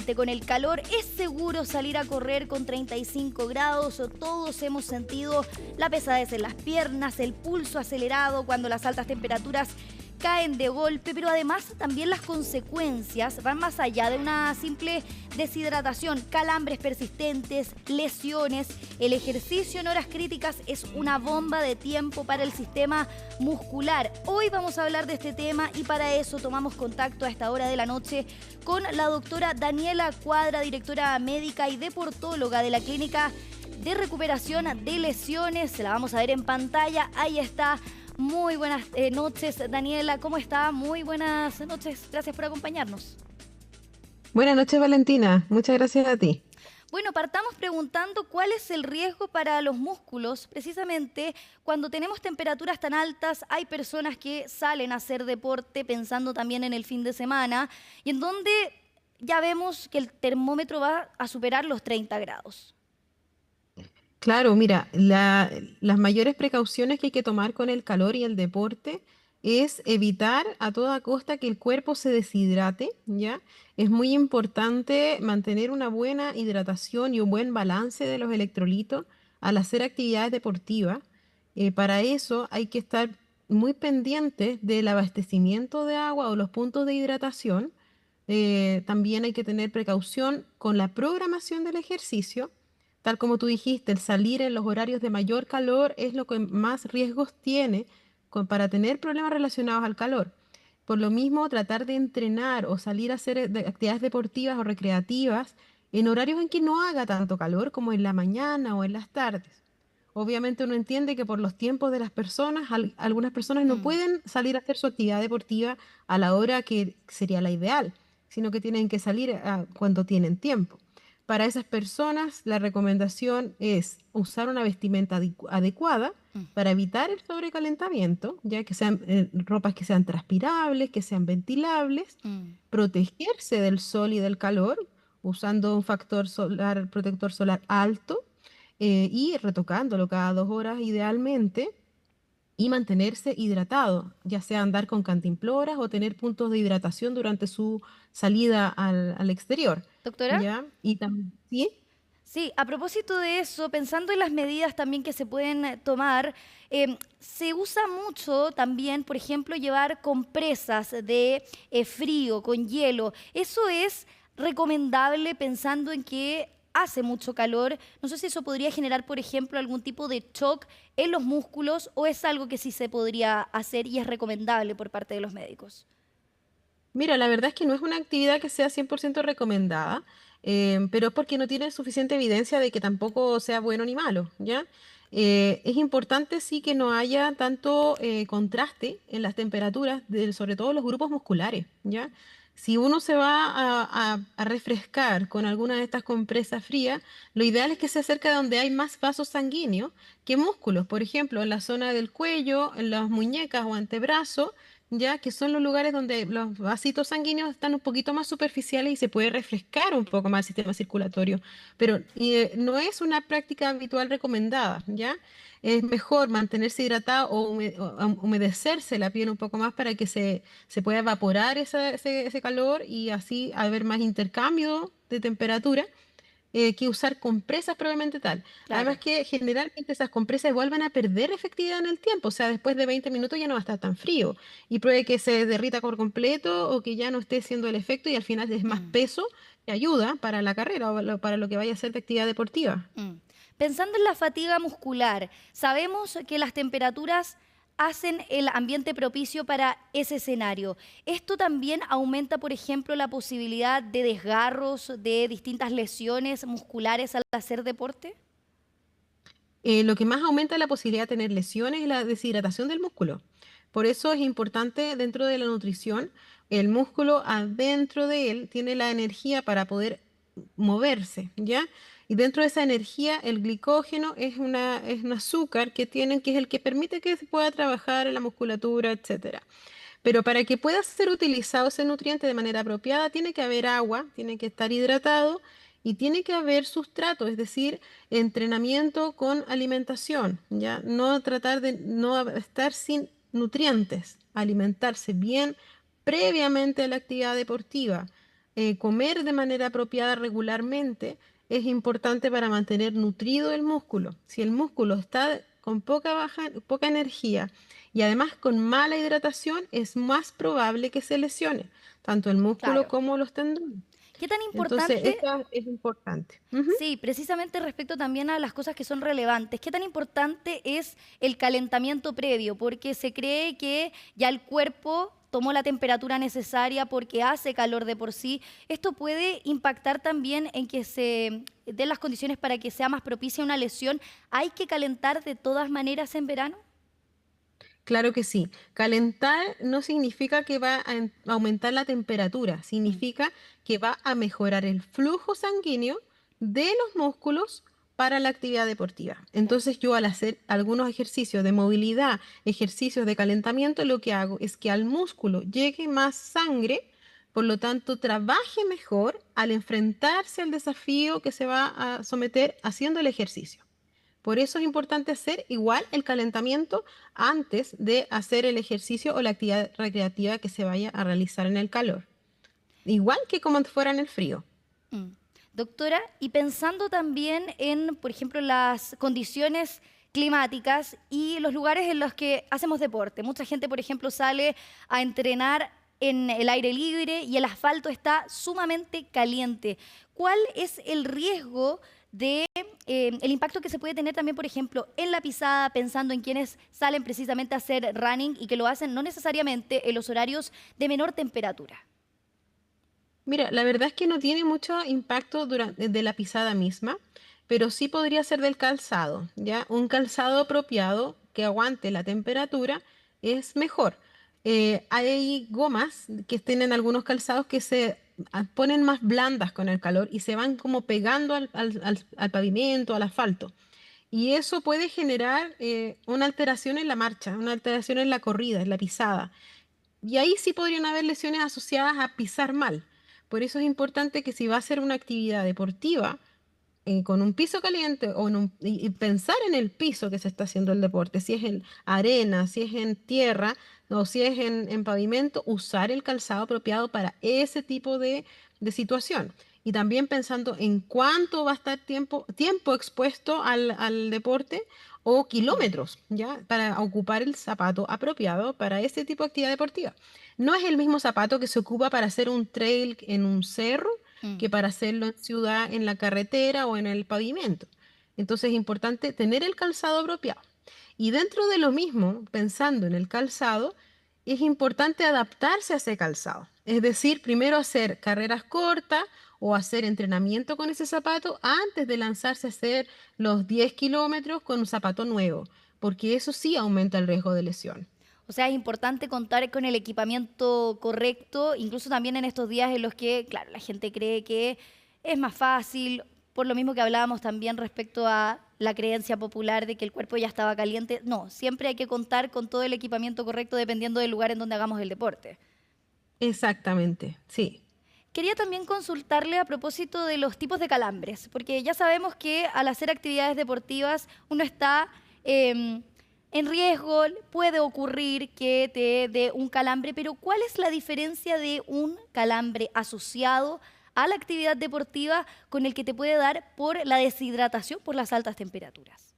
Actualmente con el calor es seguro salir a correr con 35 grados. Todos hemos sentido la pesadez en las piernas, el pulso acelerado cuando las altas temperaturas caen de golpe, pero además también las consecuencias van más allá de una simple deshidratación, calambres persistentes, lesiones. El ejercicio en horas críticas es una bomba de tiempo para el sistema muscular. Hoy vamos a hablar de este tema y para eso tomamos contacto a esta hora de la noche con la doctora Daniela Cuadra, directora médica y deportóloga de la Clínica de Recuperación de Lesiones. La vamos a ver en pantalla, ahí está. Muy buenas noches, Daniela, ¿cómo está? Muy buenas noches, gracias por acompañarnos. Buenas noches, Valentina. Muchas gracias a ti. Bueno, partamos preguntando cuál es el riesgo para los músculos. Precisamente cuando tenemos temperaturas tan altas, hay personas que salen a hacer deporte pensando también en el fin de semana y en donde ya vemos que el termómetro va a superar los 30 grados. Claro, mira, las mayores precauciones que hay que tomar con el calor y el deporte es evitar a toda costa que el cuerpo se deshidrate, ¿ya? Es muy importante mantener una buena hidratación y un buen balance de los electrolitos al hacer actividades deportivas. Para eso hay que estar muy pendientes del abastecimiento de agua o los puntos de hidratación. También hay que tener precaución con la programación del ejercicio. Tal como tú dijiste, el salir en los horarios de mayor calor es lo que más riesgos tiene para tener problemas relacionados al calor. Por lo mismo, tratar de entrenar o salir a hacer actividades deportivas o recreativas en horarios en que no haga tanto calor como en la mañana o en las tardes. Obviamente uno entiende que por los tiempos de las personas, algunas personas no Mm. pueden salir a hacer su actividad deportiva a la hora que sería la ideal, sino que tienen que salir cuando tienen tiempo. Para esas personas, la recomendación es usar una vestimenta adecuada Mm. para evitar el sobrecalentamiento, ya que sean ropas que sean transpirables, que sean ventilables, Mm. protegerse del sol y del calor usando un factor solar, protector solar alto, y retocándolo cada 2 horas idealmente y mantenerse hidratado, ya sea andar con cantimploras o tener puntos de hidratación durante su salida al exterior, Doctora. ¿ya? Y también, ¿sí? Sí, a propósito de eso, pensando en las medidas también que se pueden tomar, se usa mucho también, por ejemplo, llevar compresas de frío con hielo. ¿Eso es recomendable pensando en que hace mucho calor? No sé si eso podría generar, por ejemplo, algún tipo de shock en los músculos o es algo que sí se podría hacer y es recomendable por parte de los médicos. Mira, la verdad es que no es una actividad que sea 100% recomendada, pero es porque no tiene suficiente evidencia de que tampoco sea bueno ni malo, ¿ya? Es importante sí que no haya tanto contraste en las temperaturas, sobre todo los grupos musculares, ¿ya? Si uno se va a refrescar con alguna de estas compresas frías, lo ideal es que se acerque a donde hay más vasos sanguíneos que músculos, por ejemplo, en la zona del cuello, en las muñecas o antebrazos, ya que son los lugares donde los vasitos sanguíneos están un poquito más superficiales y se puede refrescar un poco más el sistema circulatorio. Pero no es una práctica habitual recomendada, ¿ya? Es mejor mantenerse hidratado o humedecerse la piel un poco más para que se pueda evaporar ese calor y así haber más intercambio de temperatura, que usar compresas probablemente tal. Además Claro. que generalmente esas compresas igual van a perder efectividad en el tiempo, o sea, después de 20 minutos ya no va a estar tan frío y puede que se derrita por completo o que ya no esté haciendo el efecto y al final es más Mm. peso que ayuda para la carrera o para lo que vaya a ser de actividad deportiva. Mm. Pensando en la fatiga muscular, sabemos que las temperaturas hacen el ambiente propicio para ese escenario. ¿Esto también aumenta, por ejemplo, la posibilidad de desgarros, de distintas lesiones musculares al hacer deporte? Lo que más aumenta la posibilidad de tener lesiones es la deshidratación del músculo. Por eso es importante dentro de la nutrición, el músculo adentro de él tiene la energía para poder moverse, ¿ya? Y dentro de esa energía, el glicógeno es un azúcar que es el que permite que se pueda trabajar en la musculatura, etcétera. Pero para que pueda ser utilizado ese nutriente de manera apropiada, tiene que haber agua, tiene que estar hidratado y tiene que haber sustrato, es decir, entrenamiento con alimentación, ¿ya? No tratar de no estar sin nutrientes, alimentarse bien previamente a la actividad deportiva. comer de manera apropiada regularmente es importante para mantener nutrido el músculo. Si el músculo está con poca energía y además con mala hidratación, es más probable que se lesione, tanto el músculo Claro. como los tendones. ¿Qué tan Entonces, importante? esto es importante. Ujú. Sí, precisamente respecto también a las cosas que son relevantes. ¿Qué tan importante es el calentamiento previo? Porque se cree que ya el cuerpo tomó la temperatura necesaria porque hace calor de por sí. ¿Esto puede impactar también en que se den las condiciones para que sea más propicia una lesión? ¿Hay que calentar de todas maneras en verano? Claro que sí. Calentar no significa que va a aumentar la temperatura, Mm, significa que va a mejorar el flujo sanguíneo de los músculos para la actividad deportiva. claro. Entonces yo al hacer algunos ejercicios de movilidad, ejercicios de calentamiento, lo que hago es que al músculo llegue más sangre, por lo tanto trabaje mejor al enfrentarse al desafío que se va a someter haciendo el ejercicio. Por eso es importante hacer igual el calentamiento antes de hacer el ejercicio o la actividad recreativa que se vaya a realizar en el calor. Igual que como fuera en el frío. Mm. Doctora, y pensando también en, por ejemplo, las condiciones climáticas y los lugares en los que hacemos deporte. Mucha gente, por ejemplo, sale a entrenar en el aire libre y el asfalto está sumamente caliente. ¿Cuál es el riesgo de el impacto que se puede tener también, por ejemplo, en la pisada, pensando en quienes salen precisamente a hacer running y que lo hacen no necesariamente en los horarios de menor temperatura? Mira, la verdad es que no tiene mucho impacto durante, de la pisada misma, pero sí podría ser del calzado, ¿ya? Un calzado apropiado que aguante la temperatura es mejor. Hay gomas que tienen algunos calzados que se ponen más blandas con el calor y se van como pegando al pavimento, al asfalto. Y eso puede generar una alteración en la marcha, una alteración en la corrida, en la pisada. Y ahí sí podrían haber lesiones asociadas a pisar mal. Por eso es importante que si va a ser una actividad deportiva con un piso caliente y pensar en el piso que se está haciendo el deporte, si es en arena, si es en tierra o si es en pavimento, usar el calzado apropiado para ese tipo de situación. Y también pensando en cuánto va a estar tiempo expuesto al deporte o Mm, kilómetros, ¿ya? Para ocupar el zapato apropiado para ese tipo de actividad deportiva. No es el mismo zapato que se ocupa para hacer un trail en un cerro mm. que para hacerlo en ciudad, en la carretera o en el pavimento. Entonces es importante tener el calzado apropiado. Y dentro de lo mismo, pensando en el calzado, es importante adaptarse a ese calzado. Es decir, primero hacer carreras cortas o hacer entrenamiento con ese zapato antes de lanzarse a hacer los 10 kilómetros con un zapato nuevo, porque eso sí aumenta el riesgo de lesión. O sea, es importante contar con el equipamiento correcto, incluso también en estos días en los que, claro, la gente cree que es más fácil, por lo mismo que hablábamos también respecto a la creencia popular de que el cuerpo ya estaba caliente. No, siempre hay que contar con todo el equipamiento correcto dependiendo del lugar en donde hagamos el deporte. Exactamente, sí. Quería también consultarle a propósito de los tipos de calambres, porque ya sabemos que al hacer actividades deportivas uno está en riesgo, puede ocurrir que te dé un calambre, pero ¿cuál es la diferencia de un calambre asociado a la actividad deportiva con el que te puede dar por la deshidratación por las altas temperaturas?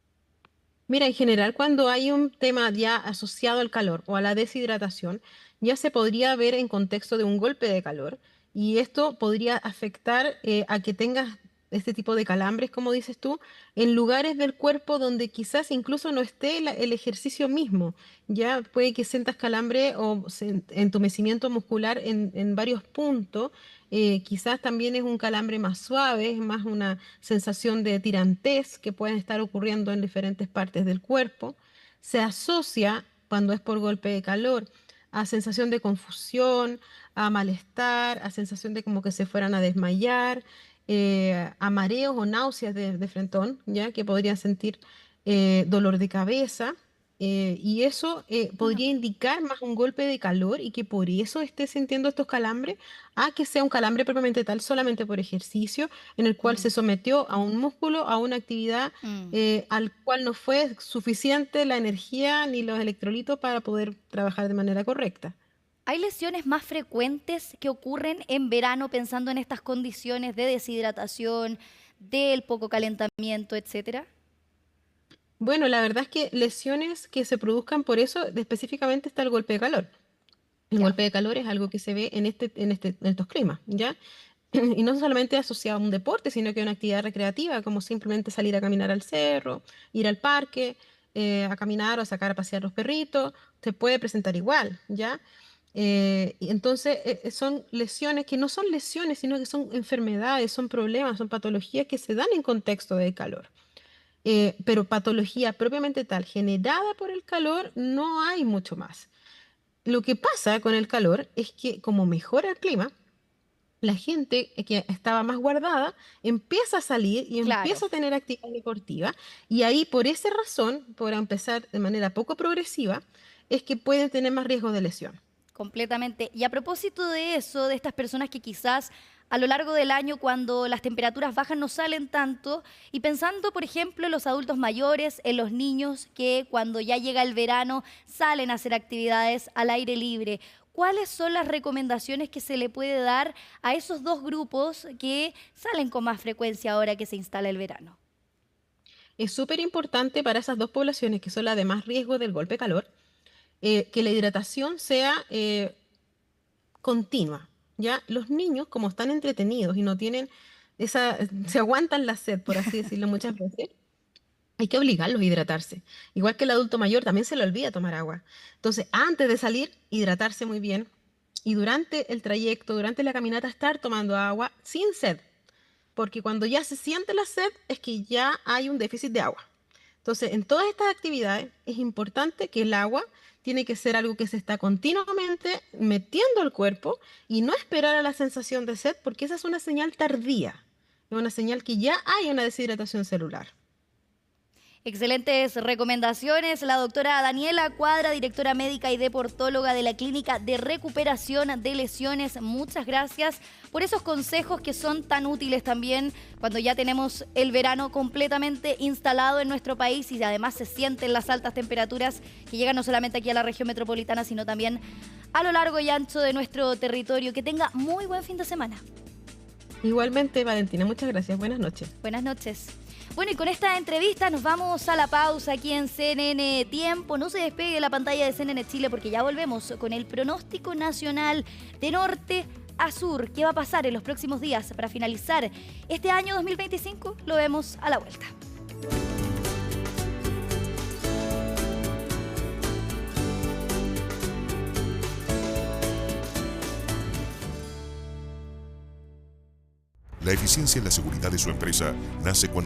Mira, en general, cuando hay un tema ya asociado al calor o a la deshidratación, ya se podría ver en contexto de un golpe de calor y esto podría afectar a que tengas este tipo de calambres, como dices tú, en lugares del cuerpo donde quizás incluso no esté el ejercicio mismo. Ya puede que sientas calambre o entumecimiento muscular en varios puntos. Quizás también es un calambre más suave, es más una sensación de tirantez que pueden estar ocurriendo en diferentes partes del cuerpo. Se asocia, cuando es por golpe de calor, a sensación de confusión, a malestar, a sensación de como que se fueran a desmayar, a mareos o náuseas de frentón, ya que podrían sentir dolor de cabeza. Y eso Bueno, podría indicar más un golpe de calor y que por eso esté sintiendo estos calambres, a que sea un calambre propiamente tal solamente por ejercicio, en el cual mm, se sometió a un músculo, a una actividad mm. al cual no fue suficiente la energía ni los electrolitos para poder trabajar de manera correcta. ¿Hay lesiones más frecuentes que ocurren en verano pensando en estas condiciones de deshidratación, del poco calentamiento, etcétera? Bueno, la verdad es que lesiones que se produzcan por eso, específicamente está el golpe de calor. El Ya, golpe de calor es algo que se ve en estos climas, ¿ya? Y no solamente asociado a un deporte, sino que a una actividad recreativa, como simplemente salir a caminar al cerro, ir al parque, a caminar o a sacar a pasear los perritos, se puede presentar igual, ¿ya? Y entonces son lesiones que no son lesiones, sino que son enfermedades, son problemas, son patologías que se dan en contexto de calor. Pero patología propiamente tal, generada por el calor, no hay mucho más. Lo que pasa con el calor es que como mejora el clima, la gente que estaba más guardada empieza a salir y claro. empieza a tener actividad deportiva y ahí por esa razón, por empezar de manera poco progresiva, es que pueden tener más riesgo de lesión. Completamente. Y a propósito de eso, de estas personas que quizás a lo largo del año, cuando las temperaturas bajan, no salen tanto, y pensando, por ejemplo, en los adultos mayores, en los niños que cuando ya llega el verano salen a hacer actividades al aire libre, ¿cuáles son las recomendaciones que se le puede dar a esos dos grupos que salen con más frecuencia ahora que se instala el verano? Es súper importante para esas dos poblaciones que son las de más riesgo del golpe de calor, que la hidratación sea continua, ¿ya? Los niños, como están entretenidos y no tienen esa, se aguantan la sed, por así decirlo muchas veces, hay que obligarlos a hidratarse. Igual que el adulto mayor, también se le olvida tomar agua. Entonces, antes de salir, hidratarse muy bien y durante el trayecto, durante la caminata, estar tomando agua sin sed, porque cuando ya se siente la sed es que ya hay un déficit de agua. Entonces, en todas estas actividades es importante que el agua tiene que ser algo que se está continuamente metiendo al cuerpo y no esperar a la sensación de sed, porque esa es una señal tardía, es una señal que ya hay una deshidratación celular. Excelentes recomendaciones. La doctora Daniela Cuadra, directora médica y deportóloga de la Clínica de Recuperación de Lesiones. Muchas gracias por esos consejos que son tan útiles también cuando ya tenemos el verano completamente instalado en nuestro país y además se sienten las altas temperaturas que llegan no solamente aquí a la región metropolitana, sino también a lo largo y ancho de nuestro territorio. Que tenga muy buen fin de semana. Igualmente, Valentina, muchas gracias. Buenas noches. Buenas noches. Bueno, y con esta entrevista nos vamos a la pausa aquí en CNN Tiempo. No se despegue de la pantalla de CNN Chile porque ya volvemos con el pronóstico nacional de norte a sur. ¿Qué va a pasar en los próximos días para finalizar este año 2025? Lo vemos a la vuelta. La eficiencia en la seguridad de su empresa nace cuando